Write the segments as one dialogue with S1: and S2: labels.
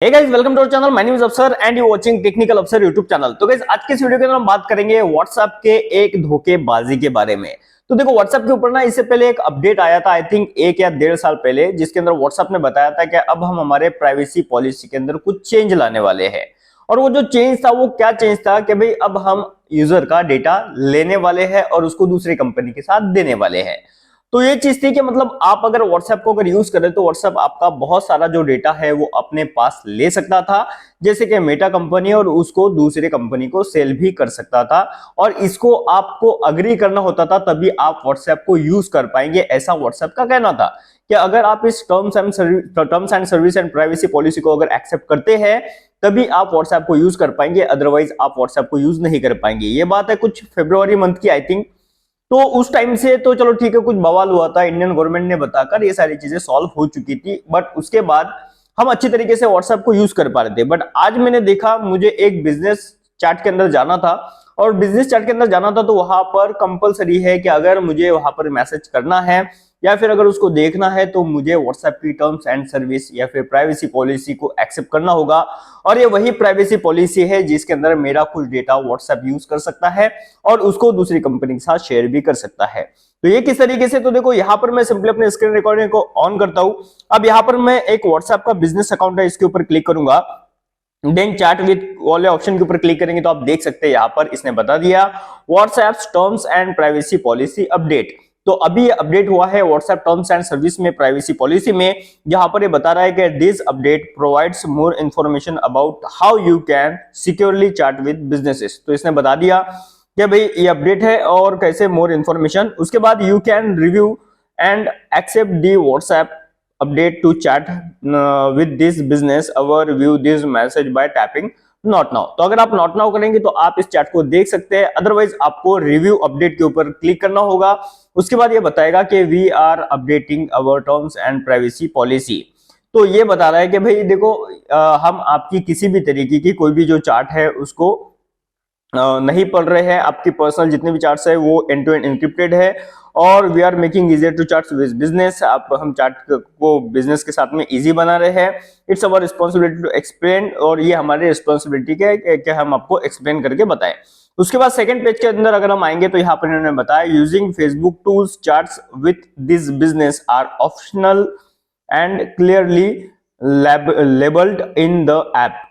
S1: Hey guys, welcome to our channel. My name is Afsar and you watching technical Afsar YouTube channel. तो guys, आज के इस video के अंदर हम बात करेंगे व्हाट्सएप के एक धोखेबाजी के बारे में। तो देखो, व्हाट्सएप के ऊपर ना इससे पहले एक अपडेट आया था, आई थिंक 1 या 1.5 साल पहले, जिसके अंदर व्हाट्सएप ने बताया था कि अब हम हमारे प्राइवेसी पॉलिसी के अंदर कुछ चेंज लाने वाले हैं। और वो जो चेंज था वो क्या चेंज था कि भाई अब हम यूजर का डेटा लेने वाले हैं और उसको दूसरी कंपनी के साथ देने वाले हैं। तो ये चीज थी कि मतलब आप अगर व्हाट्सएप को अगर यूज करें तो व्हाट्सएप आपका बहुत सारा जो डेटा है वो अपने पास ले सकता था, जैसे कि मेटा कंपनी, और उसको दूसरे कंपनी को सेल भी कर सकता था। और इसको आपको अग्री करना होता था, तभी आप व्हाट्सएप को यूज कर पाएंगे, ऐसा व्हाट्सएप का कहना था। कि अगर आप इस terms and service and privacy policy को अगर एक्सेप्ट करते हैं तभी आप व्हाट्सएप को यूज कर पाएंगे, अदरवाइज आप व्हाट्सएप को यूज नहीं कर पाएंगे। ये बात है कुछ फरवरी मंथ की, आई थिंक। तो उस टाइम से तो चलो ठीक है, कुछ बवाल हुआ था, इंडियन गवर्नमेंट ने बताकर ये सारी चीजें सॉल्व हो चुकी थी, बट उसके बाद हम अच्छी तरीके से व्हाट्सएप को यूज कर पा रहे थे। बट आज मैंने देखा, मुझे एक बिजनेस चैट के अंदर जाना था, और बिजनेस चैट के अंदर जाना था तो वहां पर कंपलसरी है कि अगर मुझे वहां पर मैसेज करना है या फिर अगर उसको देखना है तो मुझे व्हाट्सएप की टर्म्स एंड सर्विस या फिर प्राइवेसी पॉलिसी को एक्सेप्ट करना होगा। और ये वही प्राइवेसी पॉलिसी है जिसके अंदर मेरा कुछ डेटा व्हाट्सएप यूज कर सकता है और उसको दूसरी कंपनी के साथ शेयर भी कर सकता है। तो ये किस तरीके से, तो देखो यहाँ पर मैं सिंपली अपने स्क्रीन रिकॉर्डिंग को ऑन करता हूं। अब यहाँ पर मैं एक व्हाट्सएप का बिजनेस अकाउंट है, इसके ऊपर क्लिक करूंगा, देन चैट विद वाले ऑप्शन के ऊपर क्लिक करेंगे तो आप देख सकते हैं यहाँ पर इसने बता दिया WhatsApp terms and privacy policy update. तो अभी ये अपडेट हुआ है व्हाट्सएप टर्म्स एंड सर्विस में, प्राइवेसी पॉलिसी में। यहाँ पर ये बता रहा है कि this update provides more information about how you can securely chat with businesses. तो इसने बता दिया कि भाई ये अपडेट है और कैसे मोर इंफॉर्मेशन। उसके बाद you can review and accept the WhatsApp update to chat with this business or view this message by tapping not now। तो अगर आप not now करेंगे तो आप इस चैट को देख सकते हैं, अदरवाइज आपको रिव्यू अपडेट के ऊपर क्लिक करना होगा। उसके बाद ये बताएगा कि we are updating our terms and privacy policy. तो ये बता रहा है कि भाई देखो, हम आपकी किसी भी तरीके की कोई भी जो चार्ट है उसको नहीं पढ़ रहे हैं। आपकी पर्सनल जितने भी चार्ट्स है वो एंड टू एंड एन्क्रिप्टेड है, और we are making easier to chat with business. हम चार्ट को बिजनेस के साथ में इजी बना रहे हैं। It's our responsibility to explain, और ये हमारी रिस्पॉन्सिबिलिटी है कि हम आपको एक्सप्लेन करके बताएं। उसके बाद सेकंड पेज के अंदर अगर हम आएंगे तो यहाँ पर इन्होंने बताया using Facebook tools charts with this business are optional and clearly labelled in the app.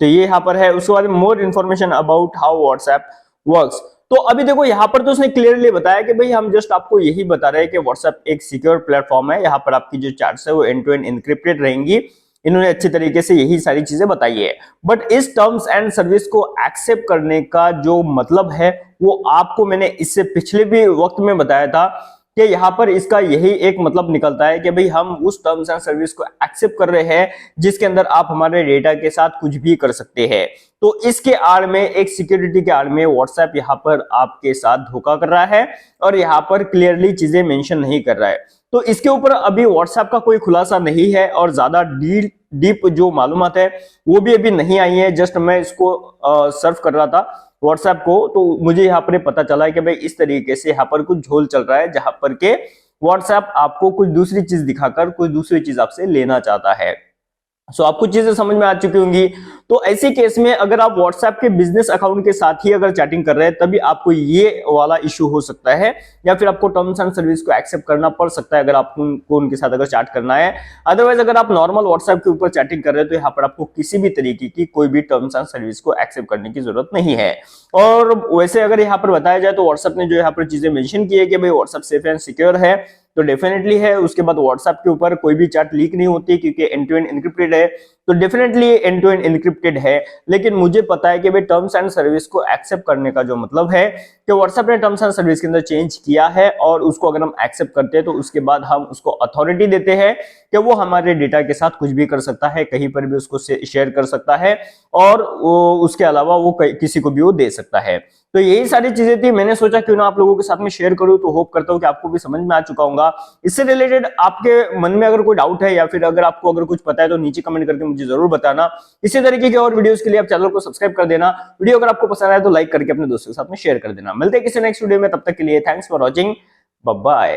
S1: तो ये यहाँ पर है। उसके बाद more information about how WhatsApp works. तो अभी देखो यहाँ पर तो उसने क्लियरली बताया कि भाई हम जस्ट आपको यही बता रहे हैं कि व्हाट्सएप एक सिक्योर प्लेटफॉर्म है, यहाँ पर आपकी जो चैट्स है वो एंड टू एंड एन्क्रिप्टेड रहेंगी। इन्होंने अच्छी तरीके से यही सारी चीजें बताई है। बट इस टर्म्स एंड सर्विस को एक्सेप्ट करने का जो मतलब है वो आपको मैंने इससे पिछले भी वक्त में बताया था कि यहाँ पर इसका यही एक मतलब निकलता है कि भाई हम उस टर्म्स एंड सर्विस को एक्सेप्ट कर रहे हैं जिसके अंदर आप हमारे डेटा के साथ कुछ भी कर सकते हैं। तो इसके आड़ में, एक सिक्योरिटी के आड़ में व्हाट्सएप यहाँ पर आपके साथ धोखा कर रहा है और यहाँ पर क्लियरली चीजें मेंशन नहीं कर रहा है। तो इसके ऊपर अभी व्हाट्सएप का कोई खुलासा नहीं है और ज्यादा डीप जो मालूमात है वो भी अभी नहीं आई है। जस्ट मैं इसको सर्फ कर रहा था व्हाट्सएप को, तो मुझे यहाँ पर पता चला है कि भाई इस तरीके से यहाँ पर कुछ झोल चल रहा है, जहां पर के व्हाट्सएप आपको कुछ दूसरी चीज दिखाकर कुछ दूसरी चीज आपसे लेना चाहता है। सो आपको चीजें समझ में आ चुकी होंगी। तो ऐसे केस में अगर आप व्हाट्सएप के बिजनेस अकाउंट के साथ ही अगर चैटिंग कर रहे हैं तभी आपको ये वाला इशू हो सकता है, या फिर आपको टर्म्स एंड सर्विस को एक्सेप्ट करना पड़ सकता है अगर आपको उनके साथ अगर चैट करना है। अदरवाइज अगर आप नॉर्मल व्हाट्सएप के ऊपर चैटिंग कर रहे हैं तो यहाँ पर आपको किसी भी तरीके की कोई भी टर्म्स एंड सर्विस को एक्सेप्ट करने की जरूरत नहीं है। और वैसे अगर यहाँ पर बताया जाए तो व्हाट्सएप ने जो यहाँ पर चीजें मेंशन की है कि भाई व्हाट्सएप सेफ एंड सिक्योर है, तो डेफिनेटली है। उसके बाद व्हाट्सएप के ऊपर कोई भी चैट लीक नहीं होती क्योंकि एंड टू एंड एन्क्रिप्टेड है, तो definitely end to end encrypted है। लेकिन मुझे पता है कि भाई टर्म्स एंड सर्विस को एक्सेप्ट करने का जो मतलब है कि व्हाट्सएप ने टर्म्स एंड सर्विस के अंदर चेंज किया है, और उसको अगर हम एक्सेप्ट करते हैं तो उसके बाद हम उसको अथॉरिटी देते हैं कि वो हमारे डेटा के साथ कुछ भी कर सकता है, कहीं पर भी उसको शेयर कर सकता है, और उसके अलावा वो किसी को भी वो दे सकता है। तो यही सारी चीजें थी, मैंने सोचा क्यों ना आप लोगों के साथ में शेयर करूं। तो होप करता हूं कि आपको भी समझ में आ चुका होगा। इससे रिलेटेड आपके मन में अगर कोई डाउट है या फिर अगर आपको अगर कुछ पता है तो नीचे कमेंट करके मुझे जरूर बताना। इसी तरीके के और वीडियोस के लिए आप चैनल को सब्सक्राइब कर देना। वीडियो अगर आपको पसंद आए तो लाइक करके अपने दोस्तों के साथ में शेयर कर देना। मिलते हैं किसी नेक्स्ट वीडियो में, तब तक के लिए thanks for watching, bye bye.